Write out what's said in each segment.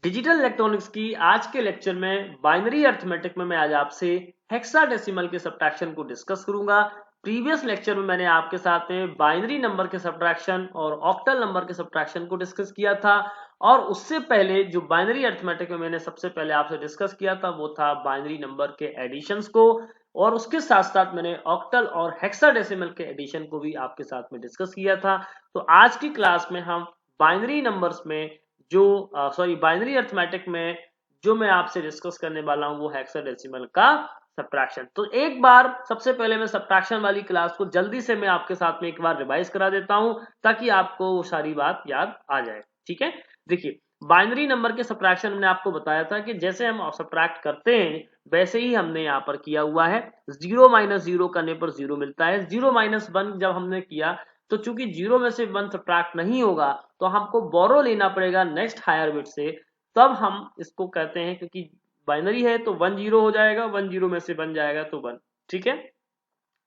Digital electronics की आज के लेक्चर में बाइनरी अर्थमेटिक में मैं आज आपसे हेक्साडेसिमल के सब्ट्रैक्शन को डिस्कस करूंगा। प्रीवियस लेक्चर में मैंने आपके साथ में बाइनरी नंबर के सब्ट्रैक्शन और ऑक्टल नंबर के सब्ट्रैक्शन को डिस्कस किया था, और उससे पहले जो बाइनरी अर्थमेटिक में मैंने सबसे पहले आपसे डिस्कस किया था वो था बाइनरी नंबर के एडिशंस को, और उसके साथ साथ मैंने ऑक्टल और हेक्साडेसिमल के एडिशन को भी आपके साथ में डिस्कस किया था। तो आज की क्लास में हम बाइनरी नंबर्स में जो बाइनरी अर्थमेटिक में जो मैं आपसे डिस्कस करने वाला हूं वो हेक्साडेसिमल का सब्ट्रैक्शन। तो एक बार सबसे पहले मैं सब्ट्रैक्शन वाली क्लास को जल्दी से मैं आपके साथ में एक बार रिवाइज करा देता हूं ताकि आपको वो सारी बात याद आ जाए। ठीक है, देखिए बाइनरी नंबर के सब्ट्रैक्शन हमने आपको बताया था कि जैसे हम सब्ट्रैक्ट करते हैं वैसे ही हमने यहाँ पर किया हुआ है। 0 माइनस 0 करने पर 0 मिलता है। 0 माइनस 1 जब हमने किया तो चूंकि 0 में से 1 सब्ट्रैक्ट नहीं होगा तो हमको बोरो लेना पड़ेगा नेक्स्ट हायर बिट से, तब हम इसको कहते हैं, क्योंकि बाइनरी है तो 1 0 हो जाएगा, 1 0 में से बन जाएगा तो 1। ठीक है,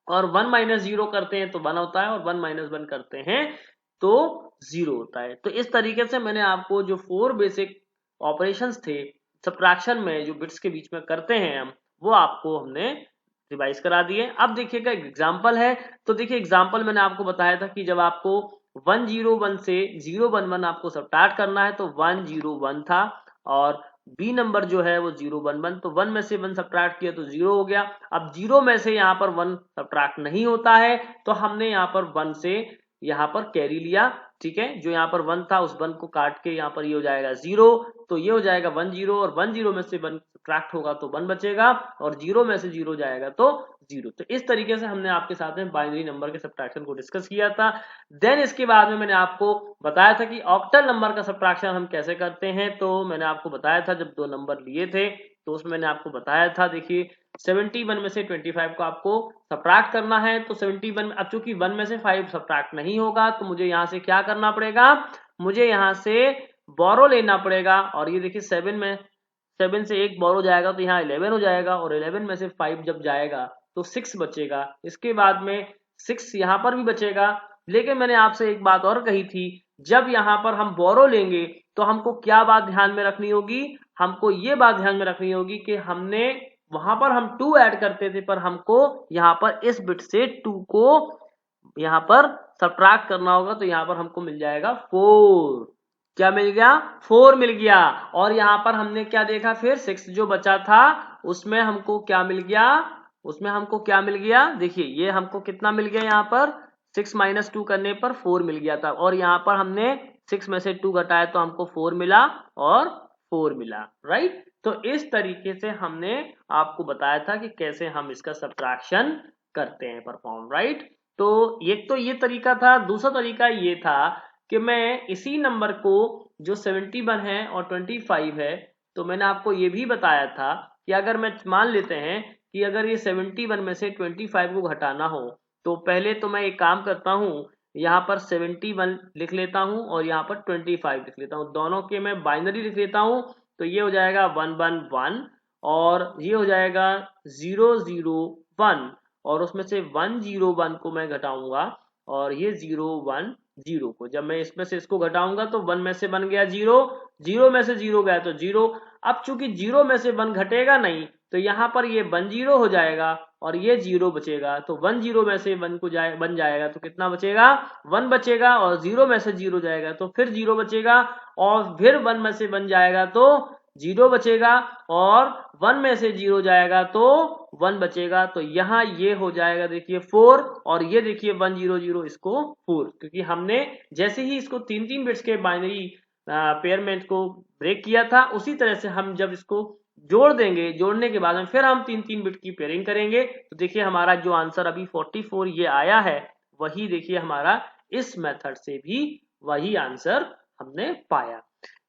और 1 माइनस 0 करते हैं तो 1 होता है, और 1 माइनस 1 करते हैं तो 0 होता है। तो इस तरीके से मैंने आपको जो 4 बेसिक ऑपरेशंस थे सब्ट्रैक्शन में जो बिट्स के बीच में करते हैं हम, वो आपको हमने रिवाइज करा दिए। अब देखिएगा एक एग्जांपल है। तो देखिए एग्जांपल मैंने आपको बताया था कि जब आपको 101 से 011 आपको सब्ट्रैक्ट करना है तो 101 था, और बी नंबर जो है वो 011, तो 1 में से 1 सब्ट्रैक्ट किया तो 0 हो गया। अब 0 में से यहाँ पर 1 सब्ट्रैक्ट नहीं होता है तो हमने यहाँ पर 1 से यहाँ पर कैरी लिया। ठीक है, जो यहाँ पर 1 था उस 1 को काट के यहाँ पर ये हो जाएगा 0, तो ये हो जाएगा 1 0, और 1 0 में से 1 सब्ट्रैक्ट होगा तो 1 बचेगा, और 0 में से 0 जाएगा तो 0। तो इस तरीके से हमने आपके साथ में बाइनरी नंबर के सब्ट्रैक्शन को डिस्कस किया था। देन इसके बाद में मैंने आपको बताया था कि ऑक्टल नंबर का सब्ट्रैक्शन हम कैसे करते हैं। तो मैंने आपको बताया था जब दो नंबर लिए थे तो उसमें मैंने आपको बताया था, देखिए 71 में से 25 को आपको सब्ट्रैक्ट करना है। तो 71 अब चूंकि 1 में से 5 सब्ट्रैक्ट नहीं होगा तो मुझे यहाँ से क्या करना पड़ेगा, मुझे यहाँ से बोरो लेना पड़ेगा। और ये देखिए 7 से 1 बोरो जाएगा तो यहाँ 11 हो जाएगा, और 11 में से 5 जब जाएगा तो 6 बचेगा। इसके बाद में 6 यहाँ पर भी बचेगा। लेकिन मैंने आपसे एक बात और कही थी, जब यहाँ पर हम बोरो लेंगे तो हमको क्या बात ध्यान में रखनी होगी, हमको ये बात ध्यान में रखनी होगी कि हमने वहां पर हम 2 ऐड करते थे, पर हमको यहाँ पर इस बिट से 2 को यहाँ पर सब्ट्रैक्ट करना होगा। तो यहाँ पर हमको मिल जाएगा 4। क्या मिल गया, 4 मिल गया। और यहाँ पर हमने क्या देखा, फिर 6 जो बचा था उसमें हमको क्या मिल गया, उसमें हमको क्या मिल गया, देखिए ये हमको कितना मिल गया, यहाँ पर 6 माइनस 2 करने पर 4 मिल गया था, और यहाँ पर हमने 6 में से 2 घटाया तो हमको 4 मिला और 4 मिला। राइट, तो इस तरीके से हमने आपको बताया था कि कैसे हम इसका सब्ट्रैक्शन करते हैं, परफॉर्म। राइट, तो एक तो ये तरीका था। दूसरा तरीका ये था कि मैं इसी नंबर को जो 71 है और 25 है, तो मैंने आपको ये भी बताया था कि अगर मैं मान लेते हैं कि अगर ये 71 में से 25 को घटाना हो तो पहले तो मैं एक काम करता हूँ, यहाँ पर 71 लिख लेता हूँ और यहाँ पर 25 लिख लेता हूँ, दोनों के मैं बाइनरी लिख लेता हूँ। तो ये हो जाएगा 1 1 1, और ये हो जाएगा 0 0 1, और उसमें से 1 0 1 को मैं घटाऊंगा, और ये 0 1 0 को जब मैं इसमें से इसको घटाऊंगा तो 1 में से बन गया 0, 0 में से 0 गया तो 0। अब चूंकि 0 में से 1 घटेगा नहीं तो यहाँ पर ये 1 0 हो जाएगा और ये 0 बचेगा। तो 1 0 में से 1 को बन जाएगा तो कितना बचेगा, 1 बचेगा, और 0 में से 0 जाएगा तो फिर 0 बचेगा, और फिर 1 में से बन जाएगा तो 0 बचेगा, और 1 में से 0 जाएगा तो 1 बचेगा। तो यहाँ ये हो जाएगा देखिए 4, और ये देखिए 1 0 0 इसको 4, क्योंकि हमने जैसे ही इसको 3 बिट्स के बाइनरी पेयरमेंट को ब्रेक किया था उसी तरह से हम जब इसको जोड़ देंगे, जोड़ने के बाद में फिर हम 3 बिट की पेयरिंग करेंगे। तो देखिए हमारा जो आंसर अभी 44 ये आया है, वही देखिए हमारा इस मेथड से भी वही आंसर हमने पाया।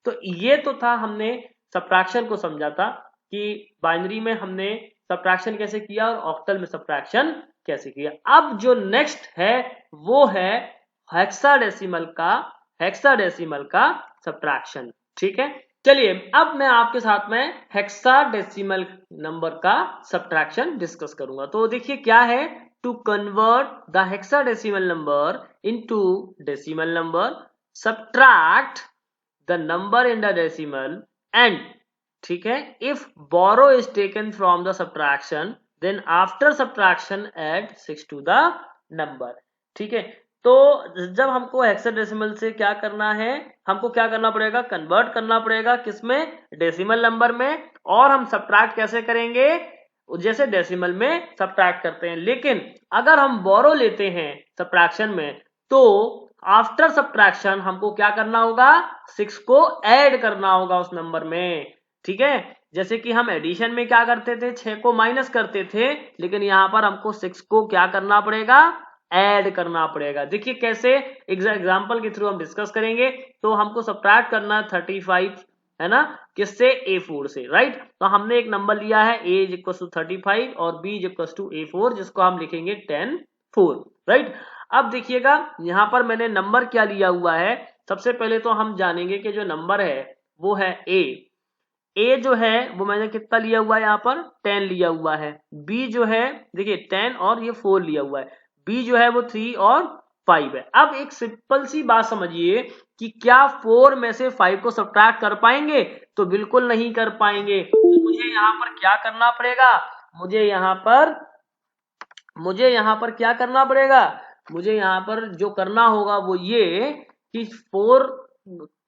तो ये तो था, हमने सब्ट्रैक्शन को समझा था कि बाइनरी में हमने सब्ट्रैक्शन कैसे किया और ऑक्टल में सब्ट्रैक्शन कैसे किया। अब जो नेक्स्ट है वो है हेक्साडेसिमल का सब्ट्रैक्शन। ठीक है, चलिए अब मैं आपके साथ में हेक्साडेसिमल नंबर का सब्ट्रैक्शन डिस्कस करूंगा। तो देखिए क्या है, to convert the hexadecimal number into decimal number, subtract the number in the decimal and ठीक है if borrow is taken from the subtraction then after subtraction add 6 to the number. ठीक है, तो जब हमको हेक्साडेसिमल से क्या करना है, हमको क्या करना पड़ेगा, कन्वर्ट करना पड़ेगा किसमें, डेसिमल नंबर में। और हम सब्ट्रैक्ट कैसे करेंगे, जैसे डेसिमल में सब्ट्रैक्ट करते हैं। लेकिन अगर हम बोरो लेते हैं सब्ट्रैक्शन में तो आफ्टर सब्ट्रैक्शन हमको क्या करना होगा, 6 को ऐड करना होगा उस नंबर में। ठीक है, जैसे कि हम एडिशन में क्या करते थे, 6 को माइनस करते थे, लेकिन यहां पर हमको 6 को क्या करना पड़ेगा, ऐड करना पड़ेगा। देखिए कैसे, एग्जाम्पल के थ्रू हम डिस्कस करेंगे। तो हमको सब्ट्रैक्ट करना 35 है ना, किससे, A4 से, राइट। तो हमने एक नंबर लिया है A इज इक्वल टू 35 और B is equal to A4, जिसको हम लिखेंगे 10 4, राइट। अब देखिएगा यहां पर मैंने नंबर क्या लिया हुआ है, सबसे पहले तो हम जानेंगे कि जो नंबर है वो है A जो है वो मैंने कितना लिया हुआ है, यहाँ पर 10 लिया हुआ है। B जो है देखिए 10 और ये 4 लिया हुआ है। B जो है वो 3 और 5 है। अब एक सिंपल सी बात समझिए कि क्या 4 में से 5 को सब्ट्रैक्ट कर पाएंगे, तो बिल्कुल नहीं कर पाएंगे। तो मुझे यहाँ पर क्या करना पड़ेगा, मुझे यहाँ पर क्या करना पड़ेगा, मुझे यहाँ पर जो करना होगा वो ये कि 4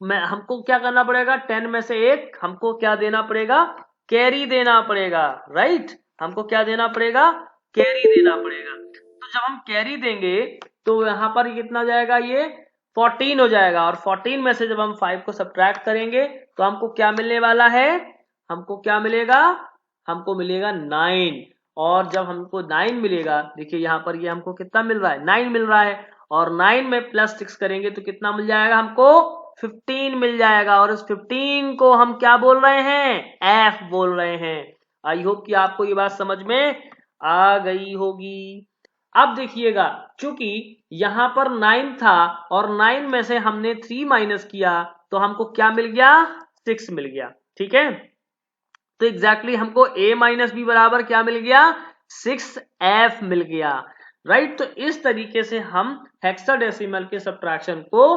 में हमको क्या करना पड़ेगा, 10 में से एक हमको क्या देना पड़ेगा, कैरी देना पड़ेगा, राइट। हमको क्या देना पड़ेगा, कैरी देना पड़ेगा। तो जब हम कैरी देंगे तो यहाँ पर कितना जाएगा, ये 14 हो जाएगा। और 14 में से जब हम 5 को सब्ट्रैक्ट करेंगे तो हमको क्या मिलने वाला है, हमको क्या मिलेगा, हमको मिलेगा 9। और जब हमको 9 मिलेगा, देखिए यहाँ पर ये हमको कितना मिल रहा है, 9 मिल रहा है। और 9 में प्लस 6 करेंगे तो कितना मिल जाएगा, हमको 15 मिल जाएगा। और इस 15 को हम क्या बोल रहे हैं, F बोल रहे हैं। आई होप कि आपको ये बात समझ में आ गई होगी। अब देखिएगा, चूंकि यहां पर 9 था और 9 में से हमने 3 माइनस किया तो हमको क्या मिल गया, 6 मिल गया। ठीक है, तो एग्जैक्टली हमको a माइनस बी बराबर क्या मिल गया, 6f मिल गया, राइट। तो इस तरीके से हम हेक्साडेसिमल के सब्ट्रैक्शन को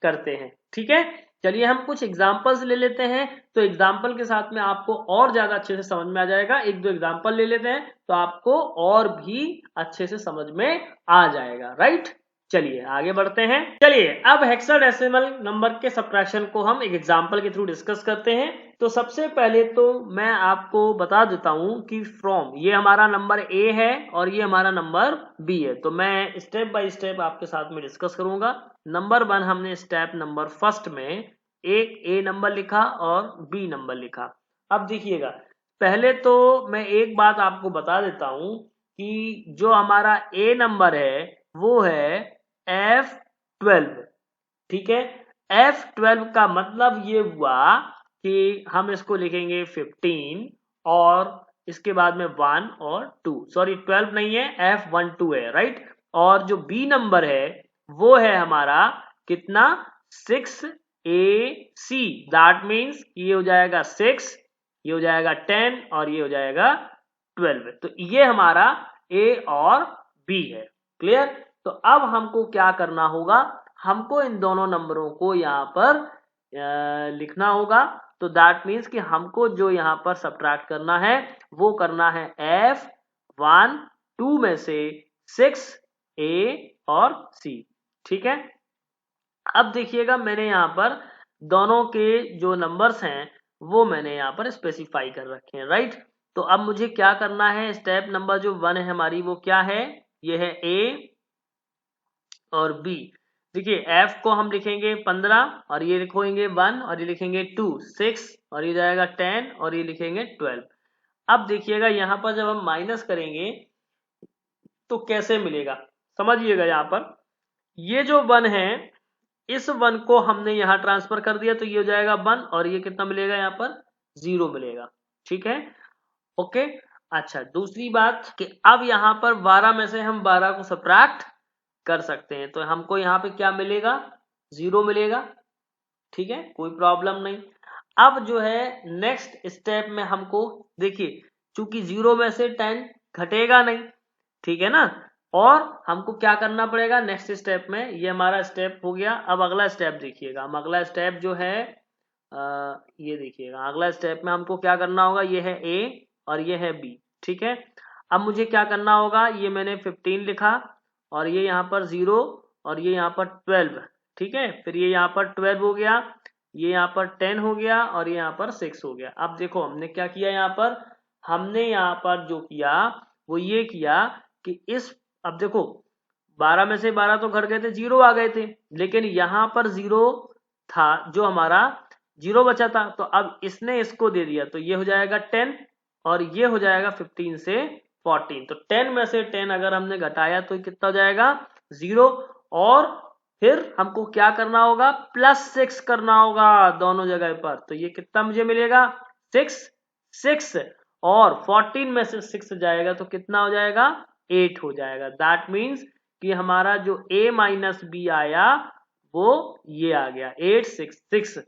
करते हैं। ठीक है, चलिए हम कुछ एग्जांपल्स ले लेते हैं, तो एग्जांपल के साथ में आपको और ज्यादा अच्छे से समझ में आ जाएगा। एक दो एग्जांपल ले लेते हैं तो आपको और भी अच्छे से समझ में आ जाएगा, राइट। चलिए आगे बढ़ते हैं। चलिए अब हेक्साडेसिमल नंबर के सब्ट्रैक्शन को हम एक एग्जांपल के थ्रू डिस्कस करते हैं। तो सबसे पहले तो मैं आपको बता देता हूं कि फ्रॉम, ये हमारा नंबर A है और ये हमारा नंबर B है। तो मैं स्टेप बाय स्टेप आपके साथ में डिस्कस करूंगा। नंबर 1 हमने स्टेप नंबर फर्स्ट में एक A नंबर लिखा और B नंबर लिखा। अब देखिएगा, पहले तो मैं एक बात आपको बता देता हूं कि जो हमारा A नंबर है वो है F12। ठीक है, F12 का मतलब ये हुआ कि हम इसको लिखेंगे 15 और इसके बाद में 1 और 2, सॉरी 12 नहीं है, F12 है, राइट। और जो B नंबर है वो है हमारा कितना, 6AC। दैट मीन्स ये हो जाएगा 6, ये हो जाएगा 10 और ये हो जाएगा 12। तो ये हमारा A और B है। क्लियर। तो अब हमको क्या करना होगा, हमको इन दोनों नंबरों को यहाँ पर लिखना होगा। तो दैट मीन्स कि हमको जो यहाँ पर सब्ट्रैक्ट करना है वो करना है F1 2 में से 6A और C। ठीक है, अब देखिएगा मैंने यहाँ पर दोनों के जो नंबर्स हैं वो मैंने यहाँ पर स्पेसिफाई कर रखे हैं, राइट। तो अब मुझे क्या करना है, स्टेप नंबर जो 1 है हमारी वो क्या है, ये है A और B। देखिए F को हम लिखेंगे 15 और ये लिखेंगे 1 और ये लिखेंगे 2, 6 और ये जाएगा 10 और ये लिखेंगे 12। अब देखिएगा यहाँ पर जब हम माइनस करेंगे तो कैसे मिलेगा, समझिएगा। यहाँ पर ये जो 1 है, इस 1 को हमने यहाँ ट्रांसफर कर दिया तो ये हो जाएगा 1 और ये कितना मिलेगा, यहाँ पर 0 मिलेगा। ठीक है, ओके। अच्छा, दूसरी बात कि अब यहाँ पर 12 में से हम 12 को सब्ट्रैक्ट कर सकते हैं, तो हमको यहाँ पे क्या मिलेगा, 0 मिलेगा। ठीक है, कोई प्रॉब्लम नहीं। अब जो है नेक्स्ट स्टेप में हमको देखिए, चूंकि 0 में से 10 घटेगा नहीं, ठीक है ना, और हमको क्या करना पड़ेगा नेक्स्ट स्टेप में, ये हमारा स्टेप हो गया। अब अगला स्टेप देखिएगा, हम अगला स्टेप जो है ये देखिएगा अगला स्टेप में हमको क्या करना होगा, ये है ए और ये है बी, ठीक है। अब मुझे क्या करना होगा, ये मैंने 15 लिखा और ये यहाँ पर 0 और ये यहाँ पर 12, ठीक है। फिर ये यहाँ पर 12 हो गया, ये यहाँ पर 10 हो गया और ये यहाँ पर 6 हो गया। अब देखो हमने क्या किया, यहाँ पर हमने यहाँ पर जो किया वो ये किया कि अब देखो 12 में से 12 तो घट गए थे, 0 आ गए थे, लेकिन यहाँ पर 0 था जो हमारा 0 बचा था, तो अब इसने इसको दे दिया, तो ये हो जाएगा 10 और ये हो जाएगा 15 से 14। तो 10 में से 10 अगर हमने घटाया तो कितना हो जाएगा, 0। और फिर हमको क्या करना होगा, +6 करना होगा दोनों जगह पर, तो ये कितना मुझे मिलेगा, 6 और 14 में से 6 जाएगा तो कितना हो जाएगा, 8 हो जाएगा। दैट मीन्स कि हमारा जो a माइनस बी आया वो ये आ गया 866।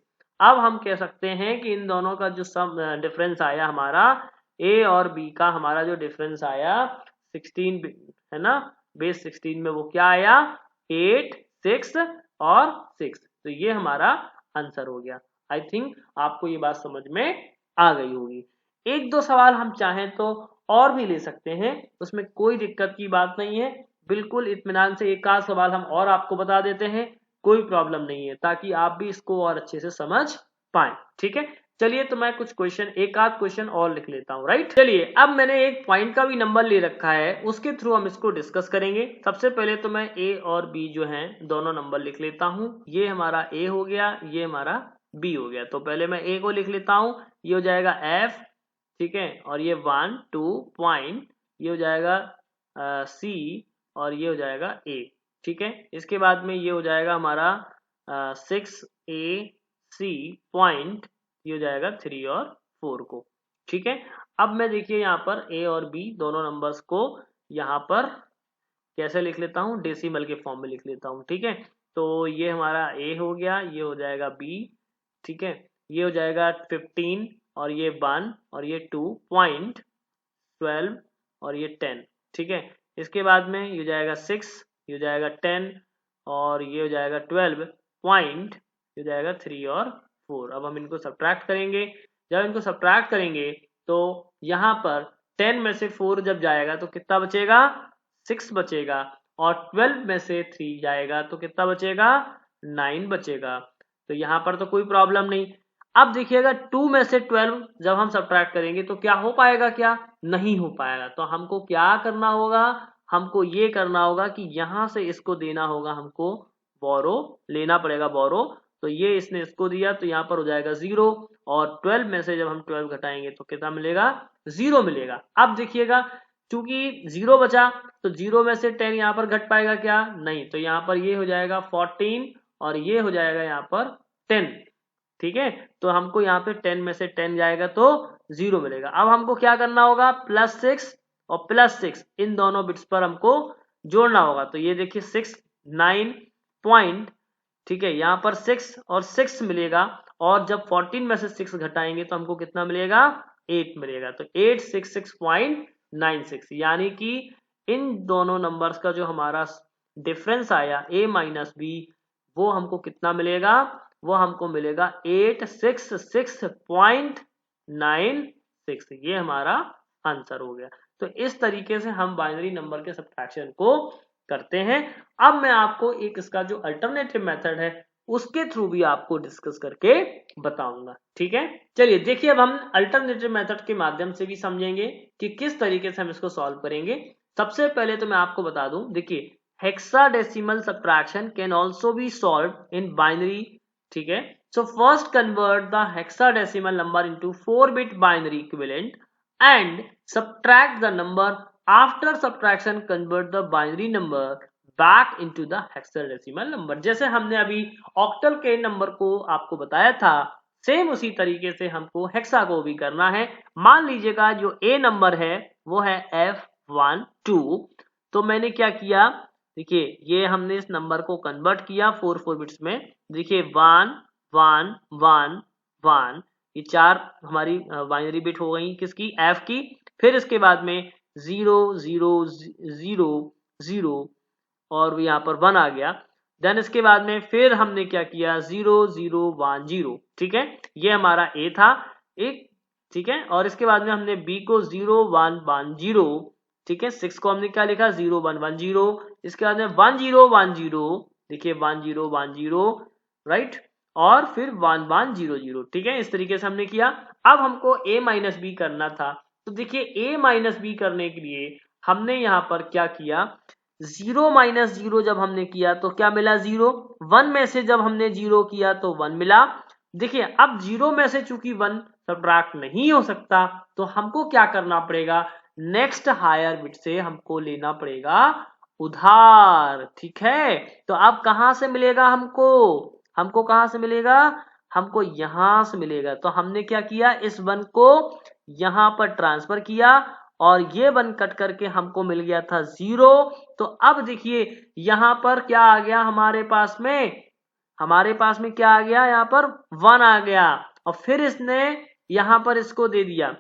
अब हम कह सकते हैं कि इन दोनों का जो सम डिफरेंस आया हमारा a और b का, हमारा जो डिफरेंस आया 16 है ना, बेस 16 में वो क्या आया, 8, 6 और 6। तो ये हमारा आंसर हो गया। आई थिंक आपको ये बात समझ में आ गई होगी। एक दो सवाल हम चाहें तो और भी ले सकते हैं, उसमें कोई दिक्कत की बात नहीं है, बिल्कुल इत्मीनान से एक आध सवाल हम और आपको बता देते हैं, कोई प्रॉब्लम नहीं है, ताकि आप भी इसको और अच्छे से समझ पाए, ठीक है। चलिए तो मैं कुछ क्वेश्चन, एक आध क्वेश्चन और लिख लेता हूं, राइट। चलिए अब मैंने एक पॉइंट का भी नंबर ले रखा है, उसके थ्रू हम इसको डिस्कस करेंगे। सबसे पहले तो मैं ए और बी जो हैं दोनों नंबर लिख लेता हूं। ये हमारा ए हो गया, ये हमारा बी हो गया। तो पहले मैं ए को लिख लेता हूं, ये हो जाएगा एफ, ठीक है, और ये 1 2 पॉइंट, ये हो जाएगा सी और ये हो जाएगा ए, ठीक है। इसके बाद में ये हो जाएगा हमारा 6AC पॉइंट, ये हो जाएगा 3 और 4 को, ठीक है। अब मैं देखिए यहाँ पर ए और बी दोनों नंबर्स को यहाँ पर कैसे लिख लेता हूँ, डेसिमल के फॉर्म में लिख लेता हूँ, ठीक है। तो ये हमारा ए हो गया, ये हो जाएगा बी, ठीक है, ये हो जाएगा 15 और ये 1 और ये 2 पॉइंट 12 और ये 10, ठीक है। इसके बाद में ये हो जाएगा 6, ये हो जाएगा 10 और ये हो जाएगा 12 पॉइंट, ये हो जाएगा 3 और 4। अब हम इनको सब्ट्रैक्ट करेंगे। जब इनको सब्ट्रैक्ट करेंगे तो यहाँ पर 10 में से 4 जब जाएगा तो कितना बचेगा, 6 बचेगा, और 12 में से 3 जाएगा तो कितना बचेगा, 9 बचेगा। तो यहाँ पर तो कोई प्रॉब्लम नहीं। अब देखिएगा 2 में से 12 जब हम सब्ट्रैक्ट करेंगे तो क्या हो पाएगा, क्या नहीं हो पाएगा। तो हमको क्या करना होगा, हमको ये करना होगा कि यहां से इसको देना होगा, हमको बोरो लेना पड़ेगा, बोरो। तो ये इसने इसको दिया तो यहाँ पर हो जाएगा 0, और 12 में से जब हम 12 घटाएंगे तो कितना मिलेगा, 0 मिलेगा। अब देखिएगा चूंकि 0 बचा तो 0 में से 10 यहाँ पर घट पाएगा क्या, नहीं, तो यहाँ पर ये हो जाएगा 14 और ये हो जाएगा यहाँ पर 10, ठीक है। तो हमको यहाँ पे 10 में से 10 जाएगा तो 0 मिलेगा। अब हमको क्या करना होगा, +6 और +6 इन दोनों बिट्स पर हमको जोड़ना होगा। तो ये देखिए 6 9 पॉइंट, ठीक है, यहाँ पर 6 और 6 मिलेगा, और जब 14 में से 6 घटाएंगे तो हमको कितना मिलेगा, 8 मिलेगा। तो 866.96, यानी कि इन दोनों नंबर्स का जो हमारा डिफरेंस आया a माइनस बी, वो हमको कितना मिलेगा, वो हमको मिलेगा 866.96। ये हमारा आंसर हो गया। तो इस तरीके से हम बाइनरी नंबर के सब्ट्रैक्शन को करते हैं। अब मैं आपको एक इसका जो अल्टरनेटिव मेथड है उसके थ्रू भी आपको डिस्कस करके बताऊंगा, ठीक है। चलिए देखिए अब हम अल्टरनेटिव मेथड के माध्यम से भी समझेंगे कि किस तरीके से हम इसको सॉल्व करेंगे। सबसे पहले तो मैं आपको बता दूं, देखिए hexadecimal subtraction can also be solved in binary, ठीक है। So first convert the hexadecimal number into 4-bit binary equivalent and subtract the number. After subtraction convert the binary number back into the hexadecimal number. जैसे हमने अभी octal के number को आपको बताया था, सेम उसी तरीके से हमको हेक्सा को भी करना है। मान लीजिएगा जो ए नंबर है वो है F12, तो मैंने क्या किया, देखिए ये हमने इस नंबर को कन्वर्ट किया 4 बिट्स में। देखिए 1 1 1 1, ये 4 हमारी बाइनरी बिट हो गई किसकी, F की। फिर इसके बाद में 0 0 0 0 और यहाँ पर 1 आ गया। देन इसके बाद में फिर हमने क्या किया 0 0 1 0, ठीक है, ये हमारा ए था एक, ठीक है, और इसके बाद में हमने बी को 0 1 1 0, ठीक है, 6 को हमने क्या लिखा 0 1 1 0, इसके बाद में 1 0 1 0, देखिए 1 0 1 0, राइट, और फिर 1 1 0 0, ठीक है, इस तरीके से हमने किया। अब हमको a माइनस बी करना था, तो देखिए a माइनस बी करने के लिए हमने यहाँ पर क्या किया, 0 माइनस 0 जब हमने किया तो क्या मिला 0, 1 में से जब हमने 0 किया तो 1 मिला। देखिए अब 0 में से चूंकि 1 सब्ट्रैक्ट नहीं हो सकता तो हमको क्या करना पड़ेगा, नेक्स्ट हायर बिट से हमको लेना पड़ेगा उधार, ठीक है। तो अब कहां से मिलेगा हमको, हमको कहां से मिलेगा, हमको यहां से मिलेगा। तो हमने क्या किया, इस 1 को यहां पर ट्रांसफर किया और ये 1 कट करके हमको मिल गया था 0। तो अब देखिए यहां पर क्या आ गया हमारे पास में, हमारे पास में क्या आ गया, यहां पर 1 आ गया, और फिर इसने यहां पर इसको दे दिया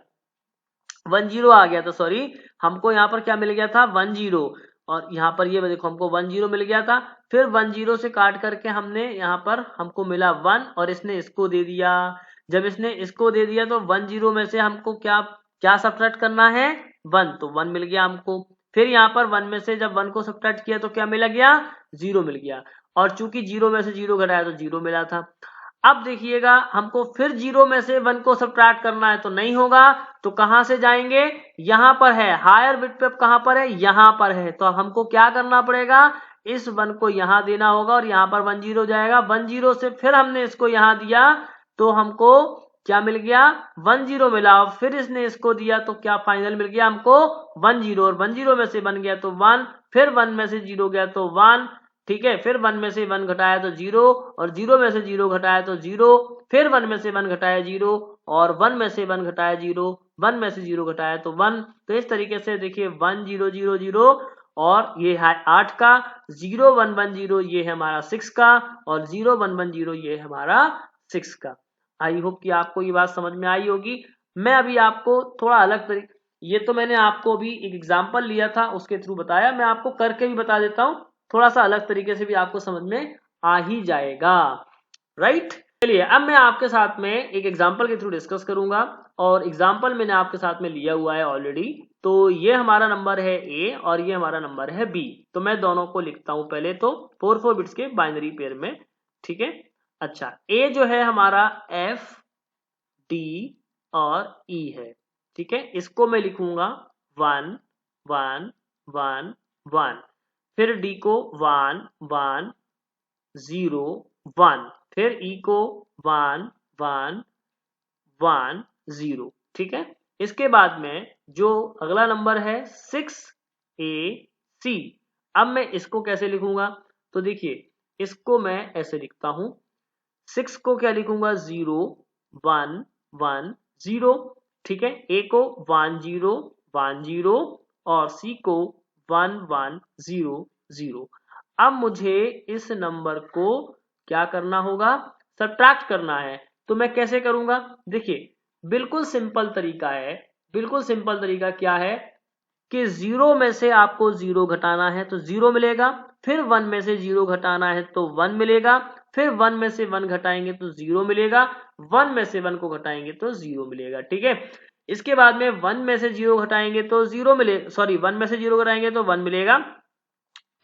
1 0 आ गया था, सॉरी हमको यहाँ पर क्या मिल गया था 1 0, और यहाँ पर ये देखो हमको 1 0 मिल गया था, फिर 1 0 से काट करके हमने यहाँ पर हमको मिला 1 और इसने इसको दे दिया। जब इसने इसको दे दिया तो 1 0 में से हमको क्या क्या सब्ट्रैक्ट करना है 1, तो 1 मिल गया हमको। फिर यहाँ पर 1 में से जब 1 को सब्ट्रैक्ट किया तो क्या मिला गया 0 मिल गया, और चूंकि 0 में से 0 घटाया तो 0 मिला था। अब देखिएगा हमको फिर 0 में से 1 को सब्ट्रैक्ट करना है तो नहीं होगा, तो कहां से जाएंगे, यहां पर है हायर बिट पे, कहां पर है यहां पर है, तो हमको क्या करना पड़ेगा, इस 1 को यहां देना होगा और यहां पर 1 0 जाएगा, 1 0 से फिर हमने इसको यहां दिया तो हमको क्या मिल गया 1 0 मिला, और फिर इसने इसको दिया तो क्या फाइनल मिल गया हमको 1 0, और 1 0 में से बन गया तो 1, फिर 1 में से 0 गया तो 1, ठीक है, फिर 1 में से 1 घटाया तो 0, और 0 में से 0 घटाया तो 0, फिर 1 में से 1 घटाया 0, और 1 में से 1 घटाया 0, 1 में से 0 घटाया तो 1। तो इस तरीके से देखिए 1 0 0 0, और ये है 8 का, 0 1 1 0 ये है हमारा 6 का, और 0 1 1 0 ये है हमारा 6 का। आई होप कि आपको ये बात समझ में आई होगी। मैं अभी आपको थोड़ा अलग तरीके, ये तो मैंने आपको अभी एक एग्जाम्पल लिया था उसके थ्रू बताया, मैं आपको करके भी बता देता हूँ, थोड़ा सा अलग तरीके से भी आपको समझ में आ ही जाएगा, राइट। चलिए अब मैं आपके साथ में एक एग्जाम्पल के थ्रू डिस्कस करूंगा, और एग्जाम्पल मैंने आपके साथ में लिया हुआ है ऑलरेडी। तो ये हमारा नंबर है ए और ये हमारा नंबर है बी, तो मैं दोनों को लिखता हूं पहले तो 4 बिट्स के बाइनरी पेयर में, ठीक है। अच्छा ए जो है हमारा एफ डी और ई है, ठीक है, इसको मैं लिखूंगा 1 1 1 1, फिर डी को 1 1 0 1, फिर ई को 1 1 1 0, ठीक है। इसके बाद में जो अगला नंबर है 6 ए सी, अब मैं इसको कैसे लिखूंगा, तो देखिए इसको मैं ऐसे लिखता हूं, 6 को क्या लिखूंगा 0 1 1 0, ठीक है, ए को 1 0 1 0, और सी को 1 1 0 0। अब मुझे इस नंबर को क्या करना होगा, सब्ट्रैक्ट करना है, तो मैं कैसे करूंगा, देखिए बिल्कुल सिंपल तरीका है, बिल्कुल सिंपल तरीका क्या है कि 0 में से आपको 0 घटाना है तो 0 मिलेगा, फिर 1 में से 0 घटाना है तो 1 मिलेगा, फिर 1 में से 1 घटाएंगे तो 0 मिलेगा, 1 में से 1 को घटाएंगे तो 0 मिलेगा, ठीक है। इसके बाद में 1 में से 0 घटाएंगे तो 0 मिले, सॉरी 1 में से 0 घटाएंगे तो 1 मिलेगा।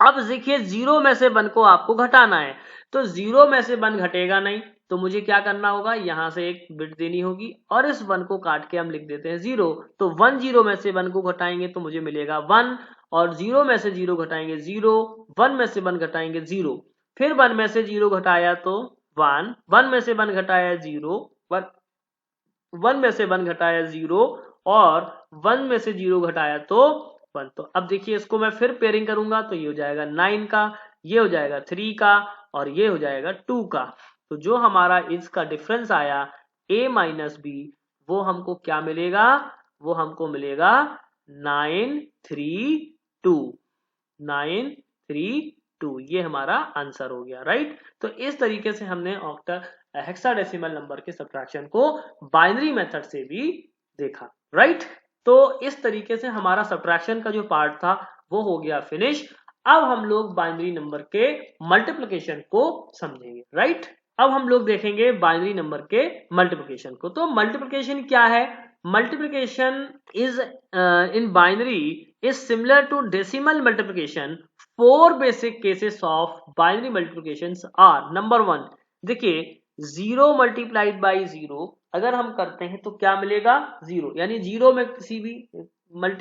अब देखिए 0 में से 1 को आपको घटाना है, तो 0 में से 1 घटेगा नहीं, तो मुझे क्या करना होगा, यहां से एक बिट देनी होगी, और इस 1 को काट के हम लिख देते हैं 0। तो 1 0 में से 1 को घटाएंगे तो मुझे मिलेगा 1, और 0 में से 0 घटाएंगे 0, 1 में से 1 घटाएंगे 0, फिर 1 में से 0 घटाया तो 1, 1 में से 1 घटाया 0, 1 में से 1 घटाया 0, और 1 में से 0 घटाया तो 1। तो अब देखिए इसको मैं फिर पेयरिंग करूंगा तो ये हो जाएगा 9 का, ये हो जाएगा 3 का, और ये हो जाएगा 2 का। तो जो हमारा इसका डिफरेंस आया a माइनस बी, वो हमको क्या मिलेगा, वो हमको मिलेगा 932, 932, ये हमारा आंसर हो गया, राइट। तो इस तरीके से हमने हेक्साडेसिमल नंबर के सब्ट्रैक्शन को बाइनरी मेथड से भी देखा, राइट। तो इस तरीके से हमारा सब्ट्रैक्शन का जो पार्ट था वो हो गया फिनिश। अब हम लोग बाइनरी नंबर के मल्टीप्लिकेशन को समझेंगे, राइट। अब हम लोग देखेंगे बाइनरी नंबर के मल्टीप्लिकेशन को। तो मल्टीप्लिकेशन क्या है? Multiplication is in binary is similar to decimal multiplication. 4 basic cases of binary multiplications are, number 1, देखिए 0 मल्टीप्लाइड बाई 0 अगर हम करते हैं तो क्या मिलेगा? 0, यानी 0 में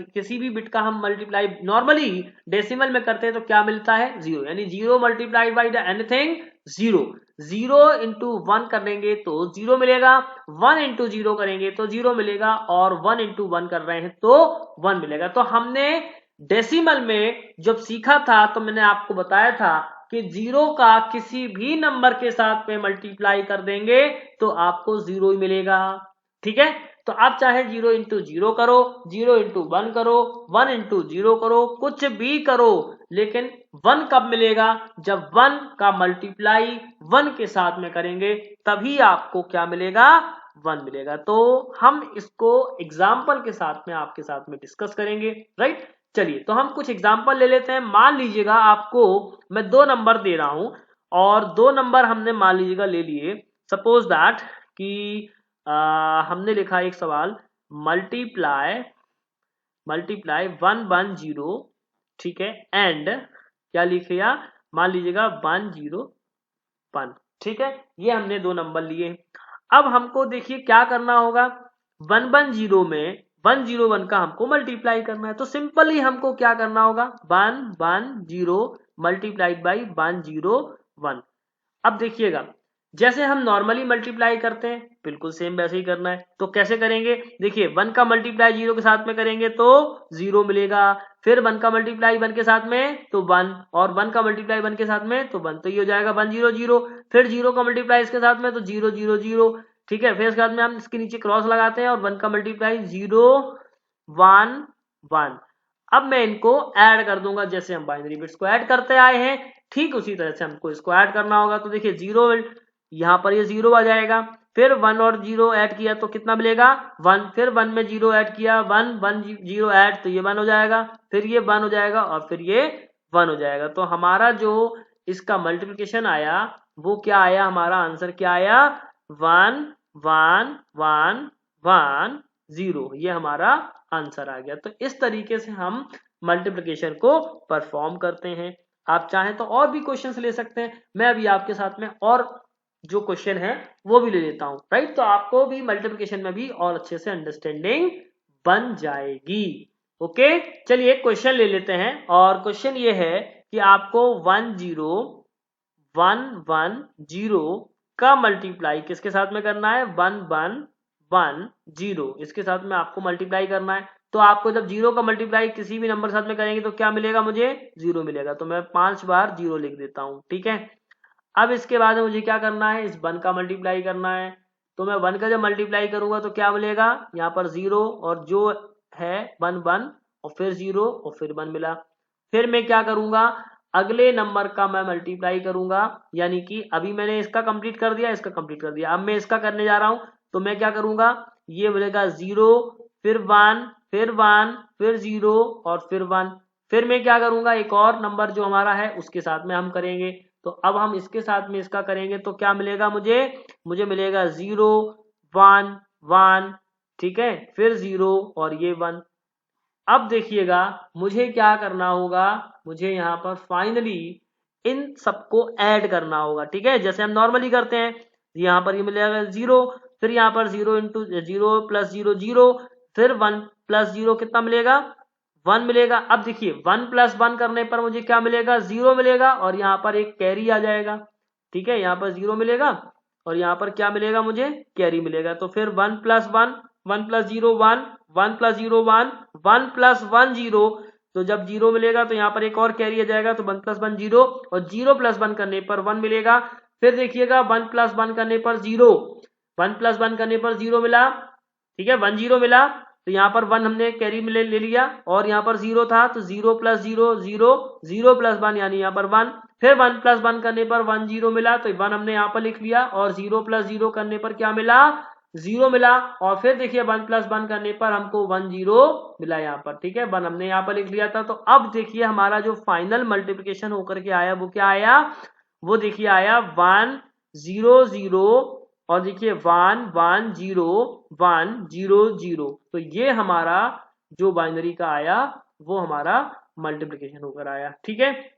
किसी भी बिट का हम मल्टीप्लाई नॉर्मली डेसिमल में करते हैं तो क्या मिलता है? 0, यानी 0 multiplied by the anything 0। 0 into 1 करेंगे तो 0 मिलेगा, 1 इंटू 0 करेंगे तो 0 मिलेगा, और 1 इंटू 1 कर रहे हैं तो 1 मिलेगा। तो हमने डेसिमल में जब सीखा था तो मैंने आपको बताया था कि 0 का किसी भी नंबर के साथ में मल्टीप्लाई कर देंगे तो आपको 0 ही मिलेगा, ठीक है। तो आप चाहे 0 इंटू 0 करो, 0 इंटू 1 करो, 1 इंटू 0 करो, कुछ भी करो, लेकिन 1 कब मिलेगा? जब 1 का मल्टीप्लाई 1 के साथ में करेंगे तभी आपको क्या मिलेगा? 1 मिलेगा। तो हम इसको एग्जाम्पल के साथ में आपके साथ में डिस्कस करेंगे, राइट। चलिए तो हम कुछ एग्जाम्पल ले लेते हैं। मान लीजिएगा आपको मैं 2 नंबर दे रहा हूं और 2 नंबर हमने मान लीजिएगा ले लिए। सपोज दैट कि हमने लिखा एक सवाल, मल्टीप्लाई 110, ठीक है, एंड क्या लिखेगा? मान लीजिएगा 101, ठीक है। ये हमने 2 नंबर लिए। अब हमको देखिए क्या करना होगा, 110 में 101 का हमको मल्टीप्लाई करना है। तो सिंपली हमको क्या करना होगा, 110 मल्टीप्लाइड बाई 101। अब देखिएगा जैसे हम नॉर्मली मल्टीप्लाई करते हैं बिल्कुल सेम वैसे ही करना है। तो कैसे करेंगे? देखिए 1 का मल्टीप्लाई 0 के साथ में करेंगे तो 0 मिलेगा, फिर 1 का मल्टीप्लाई 1 के साथ में तो 1, और 1 का मल्टीप्लाई 1 के साथ में तो 1, तो ये हो जाएगा 100। फिर 0 का मल्टीप्लाई इसके साथ में तो 000, ठीक है। फिर इसके बाद में हम इसके नीचे क्रॉस लगाते हैं और 1 का मल्टीप्लाई 0 1 1। अब मैं इनको ऐड कर दूंगा, जैसे हम बाइनरी बिट्स को ऐड करते आए हैं ठीक उसी तरह से हमको इसको ऐड करना होगा। तो देखिए 0 यहाँ पर ये 0 आ जाएगा, फिर 1 और 0 ऐड किया तो कितना मिलेगा? 1, फिर 1 में 0 ऐड किया, 1 1 0 ऐड तो ये 1 हो जाएगा, फिर ये 1 हो जाएगा और फिर ये 1 हो जाएगा। तो हमारा जो इसका मल्टीप्लिकेशन आया वो क्या आया? हमारा आंसर क्या आया? 1 1 1 1 0, ये हमारा आंसर आ गया। तो इस तरीके से हम मल्टीप्लिकेशन को परफॉर्म करते हैं। आप चाहें तो और भी क्वेश्चंस ले सकते हैं, मैं अभी आपके साथ में और जो क्वेश्चन है वो भी ले लेता हूं, राइट। तो आपको भी मल्टीप्लिकेशन में भी और अच्छे से अंडरस्टैंडिंग बन जाएगी। ओके, चलिए क्वेश्चन ले लेते हैं। और क्वेश्चन ये है कि आपको 10110 का मल्टीप्लाई किसके साथ में करना है? 1110, इसके साथ में आपको मल्टीप्लाई करना है। तो आपको जब 0 का मल्टीप्लाई किसी भी नंबर के साथ में करेंगे तो क्या मिलेगा? मुझे 0 मिलेगा। तो मैं 5 बार 0 लिख देता हूं, ठीक है। अब इसके बाद मुझे क्या करना है? इस 1 का मल्टीप्लाई करना है। तो मैं 1 का जब मल्टीप्लाई करूंगा तो क्या मिलेगा? यहाँ पर 0 और जो है 1 1 और फिर 0 और फिर 1 मिला। फिर मैं क्या करूंगा? अगले नंबर का मैं मल्टीप्लाई करूंगा, यानी कि अभी मैंने इसका कंप्लीट कर दिया, इसका कंप्लीट कर दिया, अब मैं इसका करने जा रहा हूं। तो मैं क्या करूंगा? ये मिलेगा 0 फिर 1 फिर 1 फिर 0 और फिर 1। फिर मैं क्या करूंगा? एक और नंबर जो हमारा है उसके साथ में हम करेंगे। तो अब हम इसके साथ में इसका करेंगे तो क्या मिलेगा? मुझे मिलेगा 0 1 1, ठीक है, फिर 0 और ये 1। अब देखिएगा मुझे क्या करना होगा? मुझे यहाँ पर फाइनली इन सबको ऐड करना होगा, ठीक है, जैसे हम नॉर्मली करते हैं। यहाँ पर ये मिलेगा 0, फिर यहाँ पर 0 इंटू 0 प्लस 0 0, फिर 1 प्लस 0 कितना मिलेगा? 1 मिलेगा। अब देखिए 1 प्लस 1 करने पर मुझे क्या मिलेगा? 0 मिलेगा, और यहाँ पर एक कैरी आ जाएगा, ठीक है। यहाँ पर 0 मिलेगा और यहाँ पर क्या मिलेगा? मुझे कैरी मिलेगा। तो फिर 1 प्लस 1 1 प्लस 0 1 1 प्लस 0 1 1 प्लस 1 0। तो जब 0 मिलेगा तो यहाँ पर एक और कैरी आ जाएगा, तो 1 प्लस 1 0, और 0 प्लस 1 करने पर 1 मिलेगा। फिर देखिएगा 1 प्लस 1 करने पर 0, 1 प्लस 1 करने पर 0 मिला, ठीक है, 1 0 मिला। तो यहाँ पर 1 हमने कैरी में ले लिया, और यहाँ पर 0 था तो 0 प्लस 0 0 0 प्लस 1 यानी यहाँ पर 1। फिर 1 प्लस 1 करने पर 1 0 मिला, तो 1 हमने यहाँ पर लिख लिया, और 0 प्लस 0 करने पर क्या मिला? जीरो मिला, और फिर देखिए 1 + 1 करने पर हमको 1 0 मिला यहाँ पर, ठीक है, 1 हमने यहाँ पर लिख लिया था। तो अब देखिए हमारा जो फाइनल मल्टीप्लिकेशन होकर के आया वो क्या आया, वो देखिए आया 1 0 0, और देखिए 1 1 0 1 0 0। तो ये हमारा जो बाइनरी का आया वो हमारा मल्टीप्लिकेशन होकर आया, ठीक है।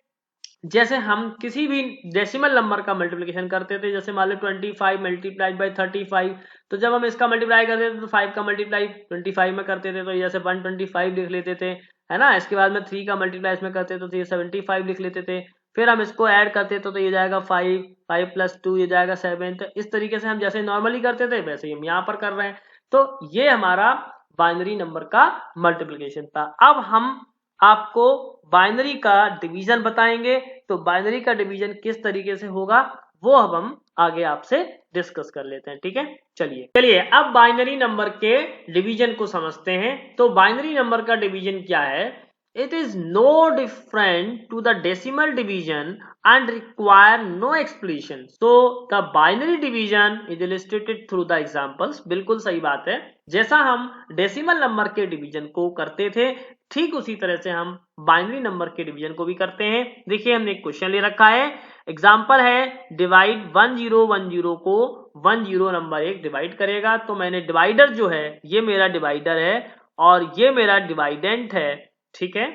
जैसे हम किसी भी डेसिमल नंबर का मल्टीप्लिकेशन करते थे, जैसे मान लो 25 मल्टीप्लाइड बाई 35, तो जब हम इसका मल्टीप्लाई करते थे तो 5 का मल्टीप्लाई 25 में करते थे, तो जैसे 125 लिख लेते थे, है ना। इसके बाद में 3 का मल्टीप्लाई इसमें करते थे तो ये 75 लिख लेते थे। फिर हम इसको ऐड करते थे तो ये जाएगा 5, 5 + 2 ये जाएगा 7। तो इस तरीके से हम जैसे नॉर्मली करते थे वैसे ही हम यहाँ पर कर रहे हैं। तो ये हमारा बाइनरी नंबर का मल्टीप्लिकेशन था। अब हम आपको बाइनरी का डिवीजन बताएंगे। तो बाइनरी का डिवीजन किस तरीके से होगा वो अब हम आगे आपसे डिस्कस कर लेते हैं, ठीक है। चलिए अब बाइनरी नंबर के डिवीजन को समझते हैं। तो बाइनरी नंबर का डिवीजन क्या है, it is no different to the decimal division and require no explanation. So the binary division is illustrated through the examples. बिल्कुल सही बात है, जैसा हम डेसिमल नंबर के डिवीजन को करते थे ठीक उसी तरह से हम बाइनरी नंबर के डिवीजन को भी करते हैं। देखिए हमने एक क्वेश्चन ले रखा है, एग्जाम्पल है डिवाइड 1010 को 10 नंबर 1 डिवाइड करेगा। तो मैंने डिवाइडर जो है ये मेरा डिवाइडर है और ये मेरा डिवाइडेंट है, ठीक है।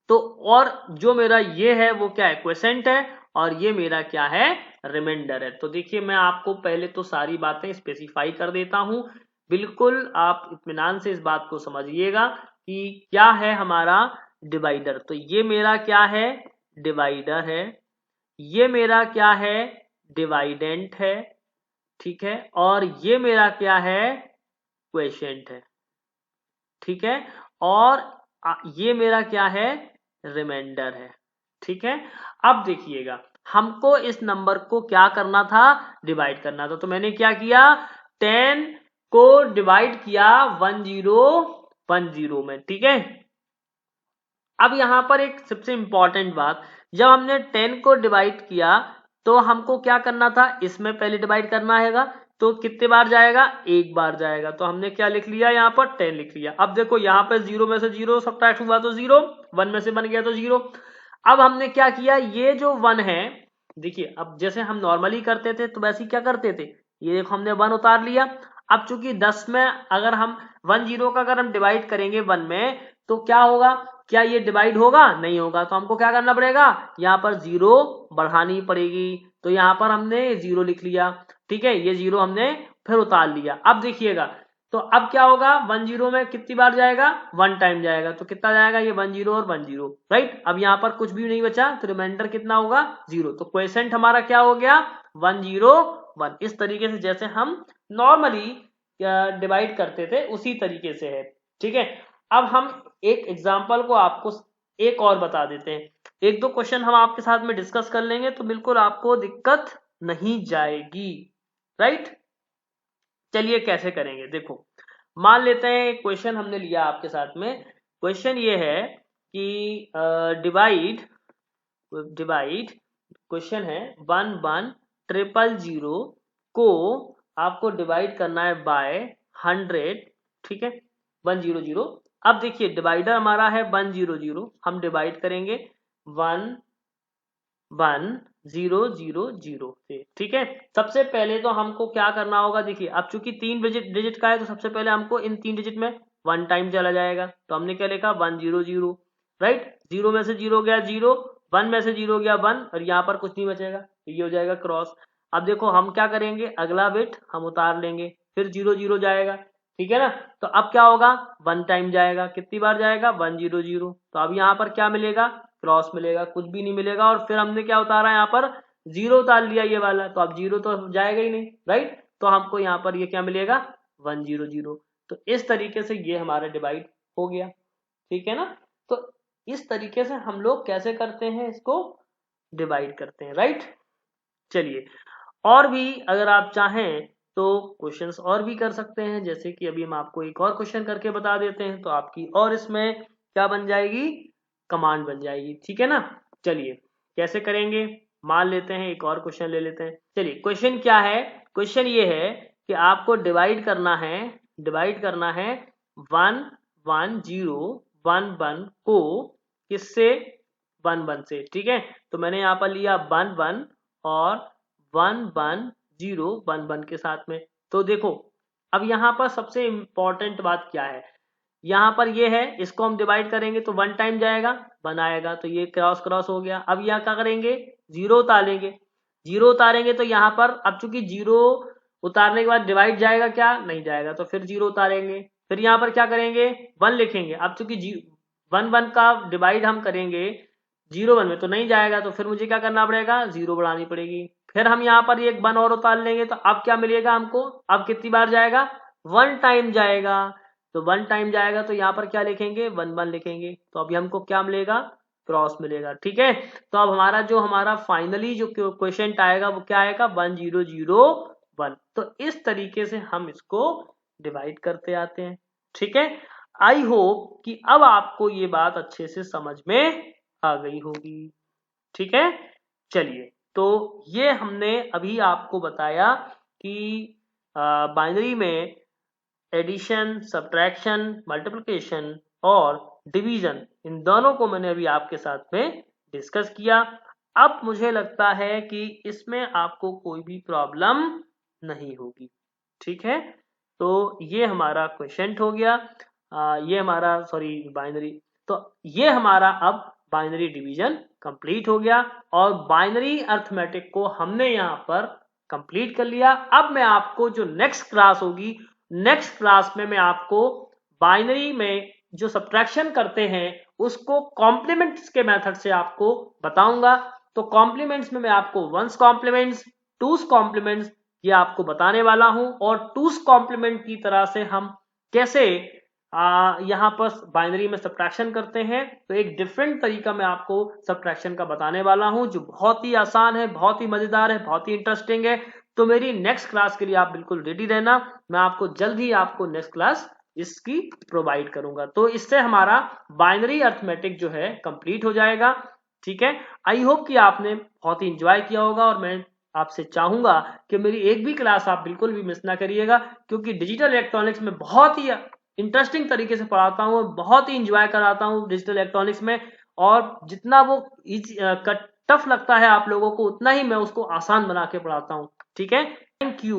तो और जो मेरा ये है वो क्या है, क्वोशेंट है, और ये मेरा क्या है, रिमाइंडर है। तो देखिए मैं आपको पहले तो सारी बातें स्पेसिफाई कर देता हूं, बिल्कुल आप इत्मीनान से इस बात को समझिएगा कि क्या है हमारा डिवाइडर। तो ये मेरा क्या है, डिवाइडर है, ये मेरा क्या है, डिवाइडेंट है, ठीक है, और ये मेरा क्या है, क्वोशेंट है, ठीक है, और ये मेरा क्या है, रिमाइंडर है, ठीक है। अब देखिएगा हमको इस नंबर को क्या करना था, डिवाइड करना था। तो मैंने क्या किया, 10 को डिवाइड किया 1010 में, ठीक है। अब यहां पर एक सबसे इंपॉर्टेंट बात, जब हमने 10 को डिवाइड किया तो हमको क्या करना था, इसमें पहले डिवाइड करना हैगा। तो कितने बार जाएगा, एक बार जाएगा। तो हमने क्या लिख लिया, यहाँ पर 10 लिख लिया। अब देखो यहाँ पर 0 में से 0 सब्ट्रैक्ट हुआ तो 0, 1 में से बन गया तो 0। अब हमने क्या किया, ये जो 1 है, देखिए अब जैसे हम नॉर्मली करते थे तो वैसे ही क्या करते थे, ये देखो हमने 1 उतार लिया। अब चूंकि 10 में अगर हम 10 का अगर हम डिवाइड करेंगे 1 में तो क्या होगा, क्या ये डिवाइड होगा, नहीं होगा। तो हमको क्या करना पड़ेगा, यहाँ पर 0 बढ़ानी पड़ेगी। तो यहाँ पर हमने 0 लिख लिया, ठीक है, ये 0 हमने फिर उतार लिया। अब देखिएगा तो अब क्या होगा, 10 में कितनी बार जाएगा, 1 टाइम जाएगा। तो कितना जाएगा, ये 10 और 10, राइट। अब यहाँ पर कुछ भी नहीं बचा तो रिमाइंडर कितना होगा, 0। तो क्वोशेंट हमारा क्या हो गया, 101। इस तरीके से जैसे हम नॉर्मली डिवाइड करते थे उसी तरीके से है, ठीक है। अब हम एक एग्जाम्पल को आपको एक और बता देते हैं, एक दो क्वेश्चन हम आपके साथ में डिस्कस कर लेंगे तो बिल्कुल आपको दिक्कत नहीं जाएगी, राइट। चलिए कैसे करेंगे, देखो मान लेते हैं क्वेश्चन हमने लिया आपके साथ में। क्वेश्चन ये है कि डिवाइड डिवाइड क्वेश्चन है 1100 को आपको डिवाइड करना है बाय 100, ठीक है, 100। अब देखिए डिवाइडर हमारा है 100, हम डिवाइड करेंगे 11000 से, ठीक है। सबसे पहले तो हमको क्या करना होगा, देखिए अब चूंकि 3 डिजिट का है तो सबसे पहले हमको इन 3 डिजिट में 1 टाइम चला जाएगा। तो हमने क्या लिखा, 100, राइट। 0 में से 0 गया 0, 1 में से 0 गया 1, और यहाँ पर कुछ नहीं बचेगा तो ये हो जाएगा क्रॉस। अब देखो हम क्या करेंगे, अगला बिट हम उतार लेंगे, फिर 0 जाएगा, ठीक है ना। तो अब क्या होगा, 1 टाइम जाएगा, कितनी बार जाएगा, 100। तो अब यहाँ पर क्या मिलेगा, क्रॉस मिलेगा, कुछ भी नहीं मिलेगा। और फिर हमने क्या उतारा, यहाँ पर 0 उतार लिया ये वाला, तो अब 0 तो जाएगा ही नहीं, राइट। तो हमको यहाँ पर ये क्या मिलेगा, 100। तो इस तरीके से ये हमारा डिवाइड हो गया, ठीक है ना। तो इस तरीके से हम लोग कैसे करते हैं, इसको डिवाइड करते हैं, राइट। चलिए और भी अगर आप चाहें तो क्वेश्चंस और भी कर सकते हैं, जैसे कि अभी हम आपको एक और क्वेश्चन करके बता देते हैं तो आपकी और इसमें क्या बन जाएगी, कमांड बन जाएगी, ठीक है ना। चलिए कैसे करेंगे, मान लेते हैं एक और क्वेश्चन ले लेते हैं। चलिए क्वेश्चन क्या है, क्वेश्चन ये है कि आपको डिवाइड करना है 1 1 0 1 1 को किससे 1 1 से, ठीक है। तो मैंने यहाँ पर लिया 1 1 और 1 1 0 1 1 के साथ में। तो देखो अब यहाँ पर सबसे इंपॉर्टेंट बात क्या है, यहाँ पर ये है, इसको हम डिवाइड करेंगे तो 1 टाइम जाएगा 1 आएगा, तो ये क्रॉस क्रॉस हो गया। अब यहाँ क्या करेंगे, 0 उतारेंगे, 0 उतारेंगे तो यहाँ पर अब चूंकि 0 उतारने के बाद डिवाइड जाएगा क्या, नहीं जाएगा, तो फिर 0 उतारेंगे। फिर यहाँ पर क्या करेंगे, 1 लिखेंगे। अब चूंकि 1 1 का डिवाइड हम करेंगे 0 1 में तो नहीं जाएगा, तो फिर मुझे क्या करना पड़ेगा, 0 बढ़ानी पड़ेगी। फिर हम यहाँ पर एक 1 और उतार लेंगे, तो अब क्या मिलेगा हमको, अब कितनी बार जाएगा, 1 टाइम जाएगा। तो 1 टाइम जाएगा तो यहाँ पर क्या लिखेंगे, 1 1 लिखेंगे। तो अभी हमको क्या मिलेगा, क्रॉस मिलेगा, ठीक है। तो अब हमारा फाइनली जो क्वेश्चन आएगा वो क्या आएगा, 1 0 0 1। तो इस तरीके से हम इसको डिवाइड करते आते हैं, ठीक है। आई होप कि अब आपको ये बात अच्छे से समझ में आ गई होगी, ठीक है। चलिए, तो ये हमने अभी आपको बताया कि बाइनरी में एडिशन, सब्ट्रैक्शन, मल्टीप्लिकेशन और डिवीजन, इन दोनों को मैंने अभी आपके साथ में डिस्कस किया। अब मुझे लगता है कि इसमें आपको कोई भी प्रॉब्लम नहीं होगी, ठीक है। तो ये हमारा क्वेश्चन हो गया, ये हमारा सॉरी बाइनरी, तो ये हमारा अब बाइनरी डिवीजन कंप्लीट हो गया और बाइनरी अर्थमेटिक को हमने यहाँ पर कंप्लीट कर लिया। अब मैं आपको जो नेक्स्ट क्लास होगी, नेक्स्ट क्लास में मैं आपको बाइनरी में जो सब्ट्रैक्शन करते हैं उसको कॉम्प्लीमेंट्स के मेथड से आपको बताऊंगा। तो कॉम्प्लीमेंट्स में मैं आपको वंस कॉम्प्लीमेंट्स, टूस कॉम्प्लीमेंट्स ये आपको बताने वाला हूं, और टूस कॉम्प्लीमेंट की तरह से हम कैसे यहाँ पर बाइनरी में सब्ट्रैक्शन करते हैं, तो एक डिफरेंट तरीका मैं आपको सब्ट्रैक्शन का बताने वाला हूं जो बहुत ही आसान है, बहुत ही मजेदार है, बहुत ही इंटरेस्टिंग है। तो मेरी नेक्स्ट क्लास के लिए आप बिल्कुल रेडी रहना, मैं आपको जल्द ही आपको नेक्स्ट क्लास इसकी प्रोवाइड करूंगा। तो इससे हमारा बाइनरी अर्थमेटिक जो है कंप्लीट हो जाएगा, ठीक है। आई होप कि आपने बहुत ही इंजॉय किया होगा, और मैं आपसे चाहूंगा कि मेरी एक भी क्लास आप बिल्कुल भी मिस ना करिएगा, क्योंकि डिजिटल इलेक्ट्रॉनिक्स में बहुत ही इंटरेस्टिंग तरीके से पढ़ाता हूँ, बहुत ही इंजॉय कराता हूँ डिजिटल इलेक्ट्रॉनिक्स में, और जितना वो टफ लगता है आप लोगों को, उतना ही मैं उसको आसान बना के पढ़ाता हूँ, ठीक है। Thank you.